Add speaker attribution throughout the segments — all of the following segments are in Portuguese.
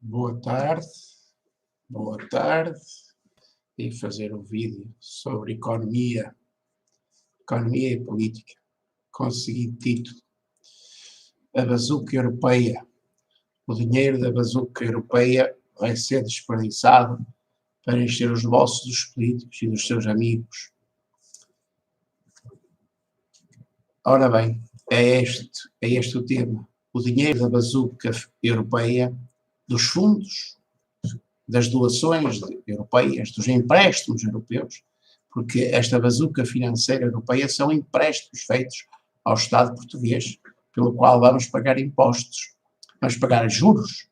Speaker 1: Boa tarde, boa tarde. E fazer um vídeo sobre economia e política, com o seguinte título: a bazuca europeia. O dinheiro da bazuca europeia vai ser desperdiçado para encher os bolsos dos políticos e dos seus amigos. Ora bem, é este o tema. O dinheiro da bazuca europeia, dos fundos, das doações europeias, dos empréstimos europeus, porque esta bazuca financeira europeia são empréstimos feitos ao Estado português, pelo qual vamos pagar impostos. Vamos pagar juros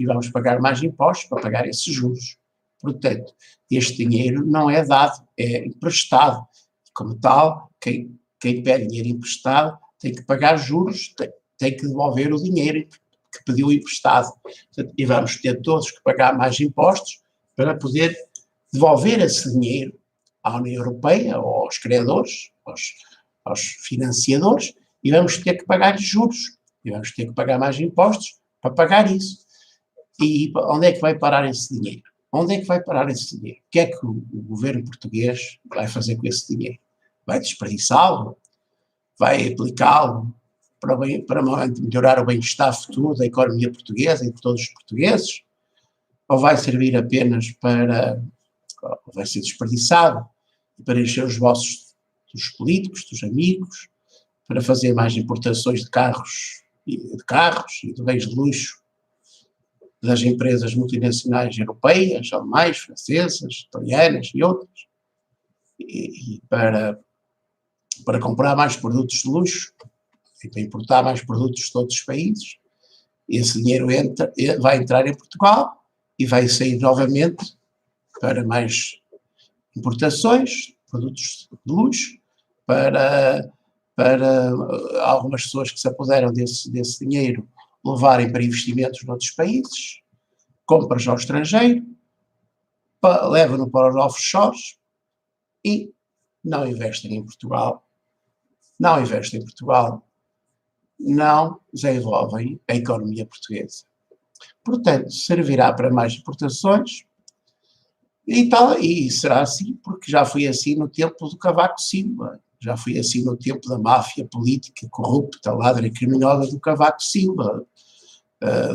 Speaker 1: e vamos pagar mais impostos para pagar esses juros. Portanto, este dinheiro não é dado, é emprestado. Como tal, quem pede dinheiro emprestado tem que pagar juros, tem que devolver o dinheiro que pediu emprestado. Portanto, e vamos ter todos que pagar mais impostos para poder devolver esse dinheiro à União Europeia, ou aos credores, aos financiadores, e vamos ter que pagar juros, e vamos ter que pagar mais impostos para pagar isso. E onde é que vai parar esse dinheiro? Onde é que vai parar esse dinheiro? O que é que o governo português vai fazer com esse dinheiro? Vai desperdiçá-lo? Vai aplicá-lo para melhorar o bem-estar futuro da economia portuguesa e de todos os portugueses? Ou vai servir apenas vai ser desperdiçado para encher os bolsos dos políticos, dos amigos, para fazer mais importações de carros e de bens de luxo das empresas multinacionais europeias, alemãs, francesas, italianas e outras, e para comprar mais produtos de luxo e para importar mais produtos de outros países. Esse dinheiro vai entrar em Portugal e vai sair novamente para mais importações, produtos de luxo, para algumas pessoas que se apoderam desse dinheiro levarem para investimentos noutros países, compras ao estrangeiro, levam-no para os offshores e não investem em Portugal, não desenvolvem a economia portuguesa. Portanto, servirá para mais importações e será assim, porque já foi assim no tempo do Cavaco Silva, já foi assim no tempo da máfia política corrupta, ladra e criminosa do Cavaco Silva,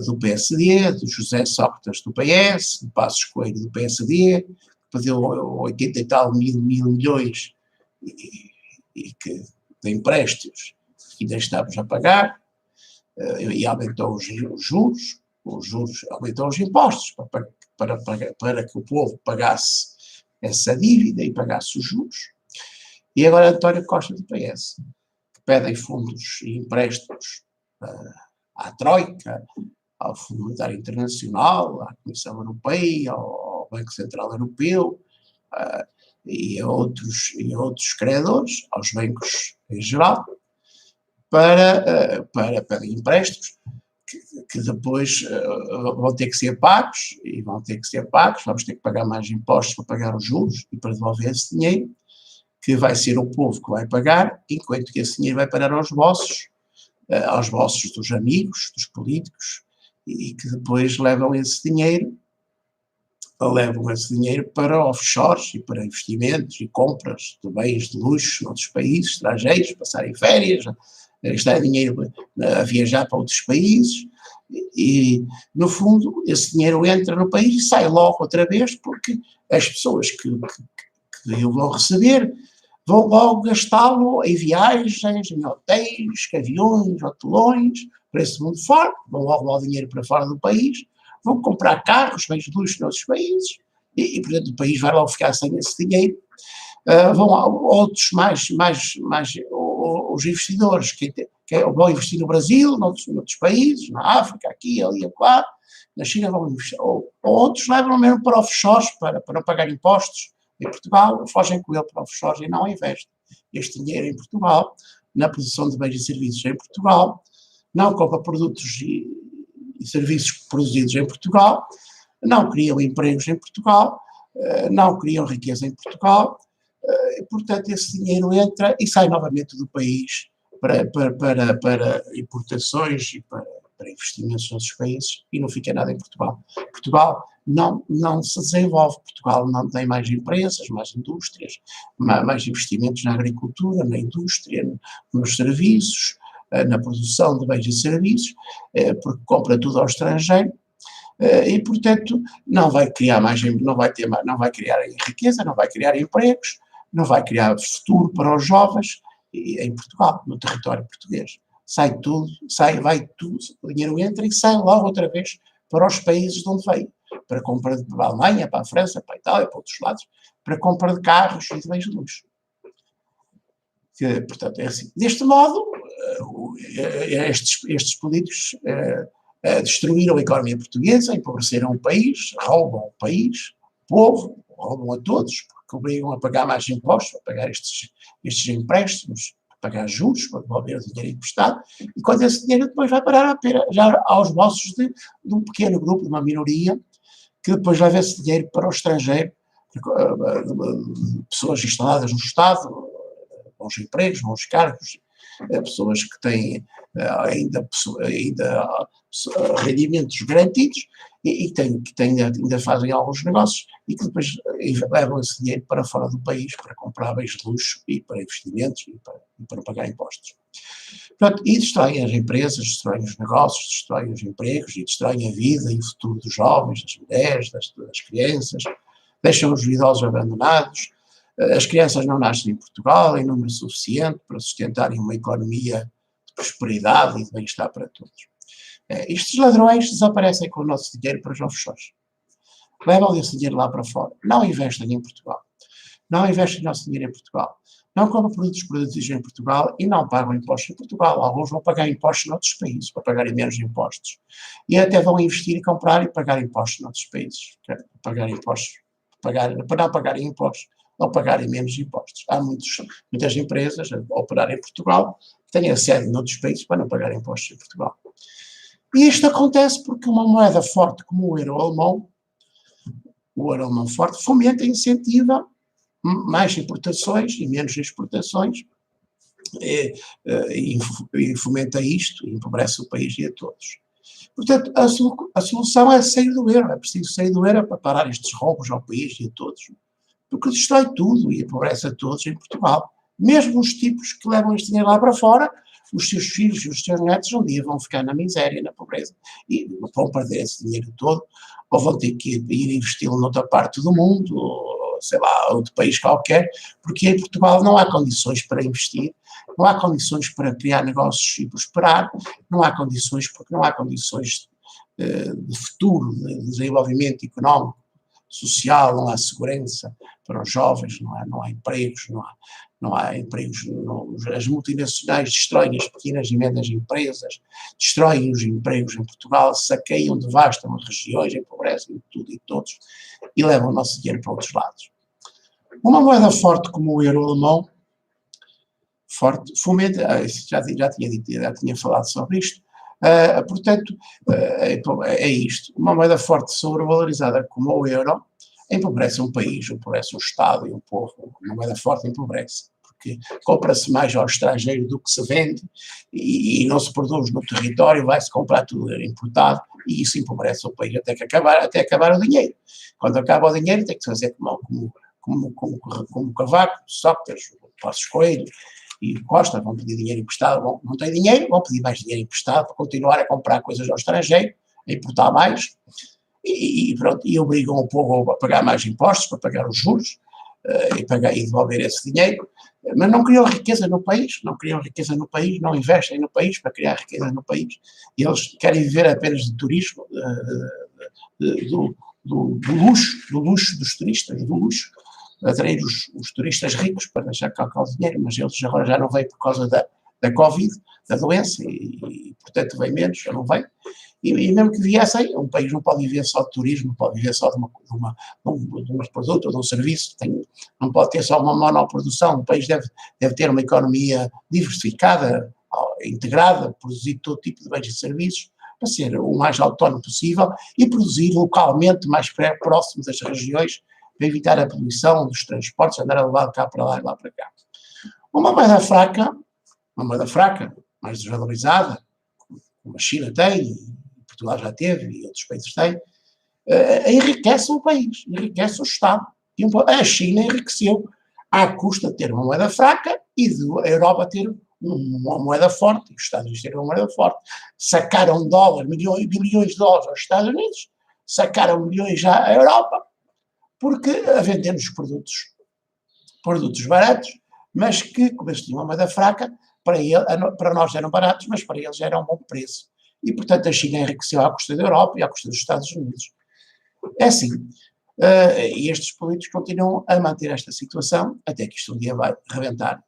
Speaker 1: do PSD, do José Sócrates do PS, do Passos Coelho do PSD, que perdeu 80 e tal mil milhões de empréstimos que ainda estamos a pagar, e aumentou os juros, aumentou os impostos para que o povo pagasse essa dívida e pagasse os juros. E agora António Costa do PS, que pedem fundos e empréstimos à Troika, ao Fundo Monetário Internacional, à Comissão Europeia, ao Banco Central Europeu, e a outros credores, aos bancos em geral, para empréstimos que depois vão ter que ser pagos, vamos ter que pagar mais impostos para pagar os juros e para devolver esse dinheiro, que vai ser o povo que vai pagar, enquanto que esse dinheiro vai parar aos bolsos dos amigos, dos políticos, e que depois levam esse dinheiro para offshores e para investimentos e compras de bens de luxo noutros países estrangeiros, passarem férias, gastar dinheiro a viajar para outros países, e no fundo esse dinheiro entra no país e sai logo outra vez, porque as pessoas que o vão receber vão logo gastá-lo em viagens, em hotéis, aviões, hotelões, para esse mundo fora, vão logo lá o dinheiro para fora do país, vão comprar carros, bens de luxo noutros países, e portanto o país vai logo ficar sem esse dinheiro. Vão outros os investidores que vão investir no Brasil, noutros países, na África, aqui, ali, acolá, na China vão investir, ou outros levam mesmo para offshores, para não pagar impostos em Portugal, fogem com ele para offshores e não investem este dinheiro em Portugal, na produção de bens e serviços em Portugal, não compra produtos e serviços produzidos em Portugal, não criam empregos em Portugal, não criam riqueza em Portugal, e, portanto, esse dinheiro entra e sai novamente do país para importações e para investimentos noutros países e não fica nada em Portugal. Portugal não se desenvolve, Portugal não tem mais empresas, mais indústrias, mais investimentos na agricultura, na indústria, nos serviços, na produção de bens e serviços, porque compra tudo ao estrangeiro, e portanto não vai criar não vai criar riqueza, não vai criar empregos, não vai criar futuro para os jovens em Portugal, no território português. Vai tudo, o dinheiro entra e sai logo outra vez para os países de onde veio, para compra para a Alemanha, para a França, para a Itália, para outros lados, para compra de carros e de bens de luxo. Portanto, é assim. Deste modo, estes políticos destruíram a economia portuguesa, empobreceram o país, roubam o país, o povo, roubam a todos, porque obrigam a pagar mais impostos, a pagar estes empréstimos, a pagar juros, para devolver o dinheiro emprestado, e quando esse dinheiro depois vai parar já aos bolsos de um pequeno grupo, de uma minoria, que depois leva esse dinheiro para o estrangeiro, pessoas instaladas no Estado, bons empregos, bons cargos, pessoas que têm ainda rendimentos garantidos e que ainda fazem alguns negócios e que depois levam esse dinheiro para fora do país para comprar bens de luxo e para investimentos e para pagar impostos. Portanto, e destroem as empresas, destroem os negócios, destroem os empregos e destroem a vida e o futuro dos jovens, das mulheres, das crianças, deixam os idosos abandonados. As crianças não nascem em Portugal em número suficiente para sustentarem uma economia de prosperidade e de bem-estar para todos. Estes ladrões desaparecem com o nosso dinheiro para os offshores. Levam esse dinheiro lá para fora. Não investem em Portugal. Não investem o nosso dinheiro em Portugal. Não compram produtos produzidos em Portugal e não pagam impostos em Portugal. Alguns vão pagar impostos noutros países para pagarem menos impostos. E até vão investir e comprar e pagar impostos noutros países. Pagar impostos, para não pagarem impostos ou pagarem menos impostos. Há muitas empresas a operar em Portugal que têm a sede noutros países para não pagar impostos em Portugal. E isto acontece porque uma moeda forte como o euro alemão forte, fomenta e incentiva mais importações e menos exportações, e fomenta isto e empobrece o país e a todos. Portanto, a solução é sair do euro, é preciso sair do euro para parar estes roubos ao país e a todos, porque destrói tudo e empobrece a todos em Portugal. Mesmo os tipos que levam este dinheiro lá para fora, os seus filhos e os seus netos um dia vão ficar na miséria, na pobreza, e vão perder esse dinheiro todo, ou vão ter que ir investi-lo noutra parte do mundo, ou, sei lá, outro país qualquer, porque em Portugal não há condições para investir, não há condições para criar negócios e prosperar, não há condições, porque não há condições de futuro, de desenvolvimento económico, social, não há segurança para os jovens, não há empregos, não há empregos, as multinacionais destroem as pequenas e médias empresas, destroem os empregos em Portugal, saqueiam, devastam as regiões, empobrecem tudo e todos e levam o nosso dinheiro para outros lados. Uma moeda forte como o euro alemão, forte, fomenta, já tinha dito, já tinha falado sobre isto, portanto, é isto, uma moeda forte sobrevalorizada como o euro, empobrece um país, empobrece um Estado e um povo. Uma moeda forte empobrece, porque compra-se mais ao estrangeiro do que se vende e não se produz no território, vai-se comprar tudo importado e isso empobrece o país até acabar o dinheiro. Quando acaba o dinheiro tem que fazer como Cavaco, Sócrates, Passos Coelho e Costa, vão pedir dinheiro emprestado, não têm dinheiro, vão pedir mais dinheiro emprestado para continuar a comprar coisas ao estrangeiro, a importar mais, e obrigam o povo a pagar mais impostos, para pagar os juros, e devolver esse dinheiro, mas não criam riqueza no país, não investem no país para criar riqueza no país, e eles querem viver apenas de turismo, do luxo dos turistas, do luxo, atrair os turistas ricos para deixar cá o dinheiro, mas eles agora já não vêm por causa da Covid, da doença, e portanto vem menos, já não vem. E mesmo que viessem, um país não pode viver só de turismo, não pode viver só de um produto ou de um serviço, não pode ter só uma monoprodução, o país deve ter uma economia diversificada, integrada, produzir todo tipo de bens e serviços, para ser o mais autónomo possível e produzir localmente, mais próximo das regiões, para evitar a poluição dos transportes, andar a levar de cá para lá e lá para cá. Uma moeda fraca, mais desvalorizada, como a China tem, e Portugal já teve, e outros países têm, enriquece o país, enriquece o Estado. A China enriqueceu à custa de ter uma moeda fraca e a Europa ter uma moeda forte, e os Estados Unidos terem uma moeda forte. Sacaram bilhões de dólares aos Estados Unidos, sacaram milhões já à Europa, porque a vender-nos produtos baratos, mas que, como eles tinham uma moeda fraca, para nós eram baratos, mas para eles era um bom preço. E, portanto, a China enriqueceu à custa da Europa e à custa dos Estados Unidos. É assim, e estes políticos continuam a manter esta situação até que isto um dia vai rebentar,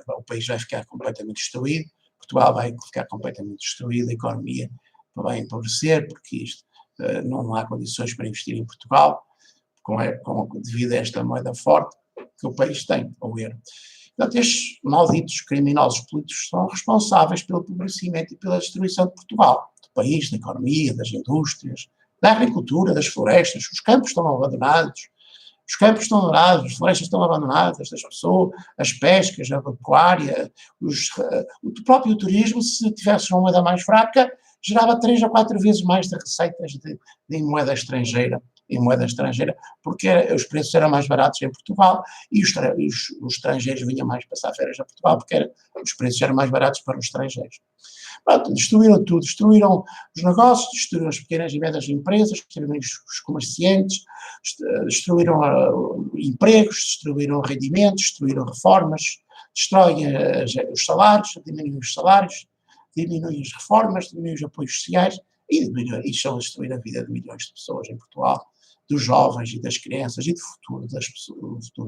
Speaker 1: o país vai ficar completamente destruído, Portugal vai ficar completamente destruído, a economia vai empobrecer, porque isto não há condições para investir em Portugal, devido a esta moeda forte que o país tem, o euro. Portanto, estes malditos criminosos políticos são responsáveis pelo empobrecimento e pela destruição de Portugal, do país, da economia, das indústrias, da agricultura, das florestas. Os campos estão abandonados, as florestas estão abandonadas, das pessoas, as pescas, a pecuária, o próprio turismo, se tivesse uma moeda mais fraca, gerava 3 a 4 vezes mais de receitas em moeda estrangeira, porque os preços eram mais baratos em Portugal e os estrangeiros vinham mais passar férias a Portugal, porque os preços eram mais baratos para os estrangeiros. Pronto, destruíram tudo, destruíram os negócios, destruíram as pequenas e médias empresas, destruíram os comerciantes, destruíram empregos, destruíram rendimentos, destruíram reformas, destroem os salários, diminuem os salários, diminuem as reformas, diminuem os apoios sociais e estão a destruir a vida de milhões de pessoas em Portugal, dos jovens e das crianças e do futuro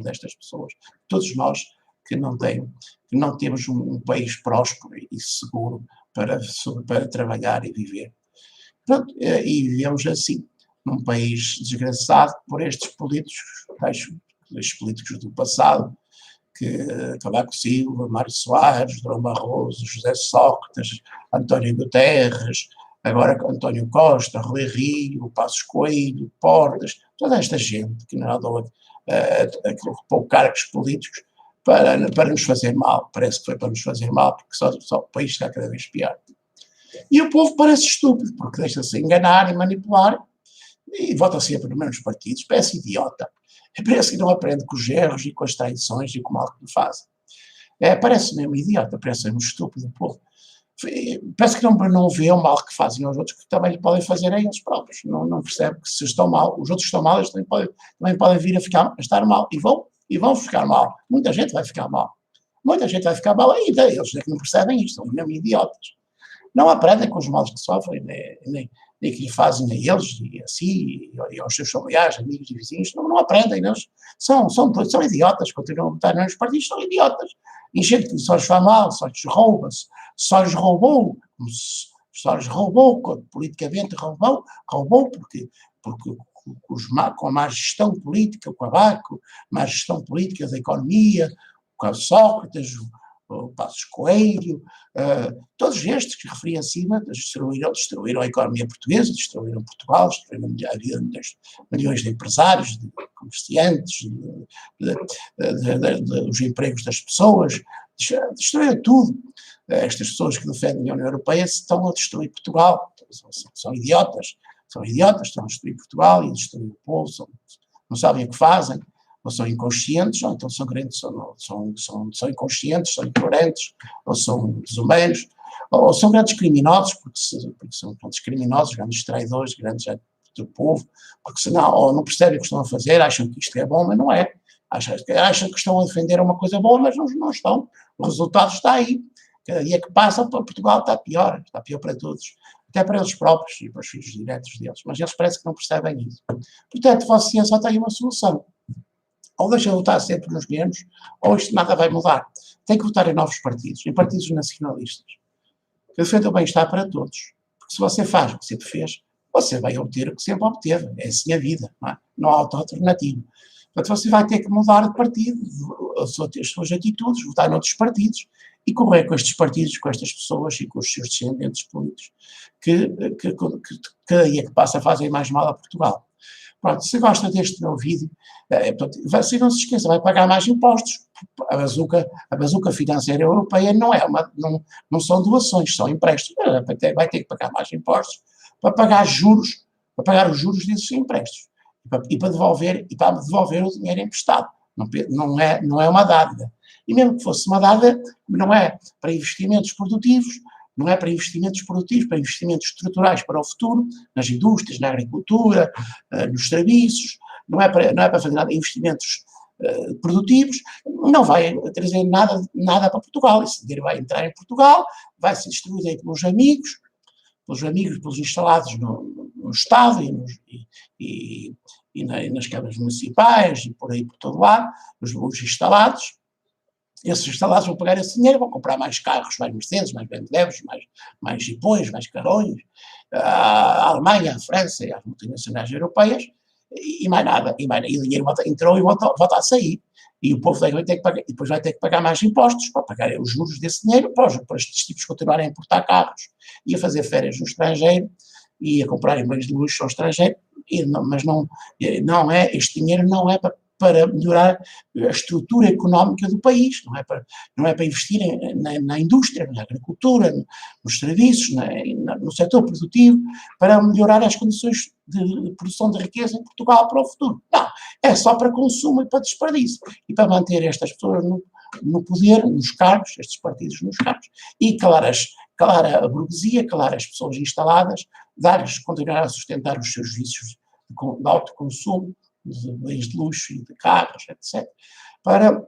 Speaker 1: destas pessoas. Todos nós que não temos um país próspero e seguro para trabalhar e viver. Pronto, e vivemos assim, num país desgraçado por estes políticos do passado, Cavaco Silva, Mário Soares, Durão Barroso, José Sócrates, António Guterres, agora António Costa, Rui Rio, Passos Coelho, Portas, toda esta gente que não andou a ocupar cargos políticos para nos fazer mal. Parece que foi para nos fazer mal, porque só o país está cada vez pior. E o povo parece estúpido, porque deixa-se enganar e manipular e vota sempre nos mesmos partidos, parece idiota. Parece que não aprende com os erros e com as traições e com o mal que lhe fazem. Parece mesmo idiota, parece mesmo estúpido o povo. Parece que não vê o mal que fazem aos outros, que também lhe podem fazer a eles próprios. Não percebe que se estão mal, os outros estão mal, eles também podem vir a estar mal. E vão ficar mal. Muita gente vai ficar mal. Muita gente vai ficar mal ainda. Eles é que não percebem isto, são mesmo idiotas. Não aprendem com os males que sofrem, nem que lhe fazem a eles, e assim, e aos seus familiares, amigos e vizinhos. Não aprendem. Eles são idiotas, continuam a votar nos partidos, são idiotas. E gente que só lhes faz mal, só lhes rouba, só lhes roubou, politicamente roubou porque com a má gestão política, com a má gestão política da economia, com o Sócrates, o Passos Coelho, todos estes que referi acima, destruíram a economia portuguesa, destruíram Portugal, destruíram a vida de milhões de empresários, de comerciantes, dos empregos das pessoas, destruíram tudo. Estas pessoas que defendem a União Europeia estão a destruir Portugal, são idiotas, estão a destruir Portugal e a destruir o povo, não sabem o que fazem, ou são inconscientes, ou então são inconscientes, são ignorantes, ou são desumanos, ou são grandes criminosos, porque são grandes criminosos, grandes traidores, grandes do povo, porque senão, ou não percebem o que estão a fazer, acham que isto é bom, mas não é. Acham que estão a defender uma coisa boa, mas não estão. O resultado está aí. Cada dia que passa, Portugal está pior para todos, até para eles próprios e para os filhos diretos deles, mas eles parece que não percebem isso. Portanto, Vossa Ciência só tem uma solução. Ou deixa de votar sempre nos mesmos, ou isto nada vai mudar. Tem que votar em novos partidos, em partidos nacionalistas, que defendam o bem-estar para todos. Porque se você faz o que sempre fez, você vai obter o que sempre obteve. É assim a vida, não há outra alternativa. Portanto, você vai ter que mudar de partido, as suas atitudes, votar noutros partidos, e correr com estes partidos, com estas pessoas e com os seus descendentes políticos, que cada dia que passa fazem mais mal a Portugal. Pronto, se gosta deste meu vídeo, portanto, você não se esqueça, vai pagar mais impostos. A bazuca financeira europeia não são doações, são empréstimos. Vai ter que pagar mais impostos para pagar juros, para pagar os juros desses empréstimos e para devolver o dinheiro emprestado. Não é uma dádiva. E mesmo que fosse uma dádiva, não é para investimentos produtivos, não é para investimentos produtivos, para investimentos estruturais para o futuro, nas indústrias, na agricultura, nos serviços, não é para fazer nada, investimentos produtivos, não vai trazer nada para Portugal. Esse dinheiro vai entrar em Portugal, vai ser distribuído aí pelos amigos, pelos instalados no Estado e nas câmaras municipais e por aí por todo lado, os instalados. Esses instalados vão pagar esse dinheiro, vão comprar mais carros, mais Mercedes, mais BMWs, mais Jeepões, mais Carões, a Alemanha, a França e as multinacionais europeias, e mais nada. E o dinheiro entrou e volta a sair. E o povo depois vai ter que pagar mais impostos para pagar os juros desse dinheiro, para estes tipos continuarem a importar carros e a fazer férias no estrangeiro e a comprarem bens de luxo ao estrangeiro, mas este dinheiro não é para melhorar a estrutura económica do país, não é para investir na indústria, na agricultura, nos serviços, no setor produtivo, para melhorar as condições de produção de riqueza em Portugal para o futuro. Não, é só para consumo e para desperdício, e para manter estas pessoas no poder, nos cargos, estes partidos nos cargos, e calar a burguesia, calar as pessoas instaladas, continuar a sustentar os seus vícios de alto consumo, de bens de luxo e de carros, etc., para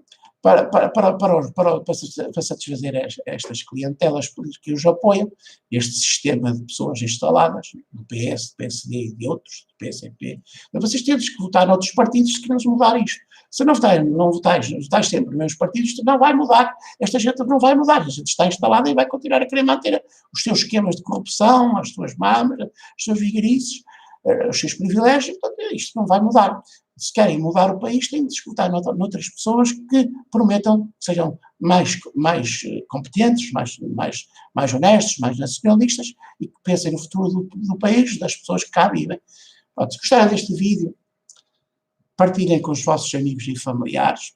Speaker 1: satisfazer estas clientelas que os apoiam, este sistema de pessoas instaladas, do PS, do PSD e de outros, do PSP. Vocês têm que votar noutros partidos se queremos mudar isto. Se não votais sempre nos mesmos partidos, isto não vai mudar. Esta gente não vai mudar. A gente está instalada e vai continuar a querer manter os seus esquemas de corrupção, as suas mamas, os seus vigarices, os seus privilégios. Portanto, isto não vai mudar. Se querem mudar o país, têm de disputar noutras pessoas que prometam que sejam mais competentes, mais honestos, mais nacionalistas e que pensem no futuro do país, das pessoas que cá vivem. Pronto, se gostaram deste vídeo, partilhem com os vossos amigos e familiares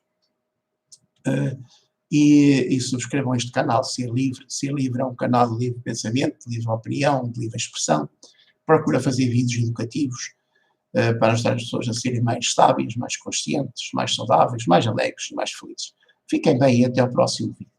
Speaker 1: e subscrevam este canal, Ser Livre. Ser Livre é um canal de livre pensamento, de livre opinião, de livre expressão. Procura fazer vídeos educativos para ajudar as pessoas a serem mais sábias, mais conscientes, mais saudáveis, mais alegres e mais felizes. Fiquem bem e até ao próximo vídeo.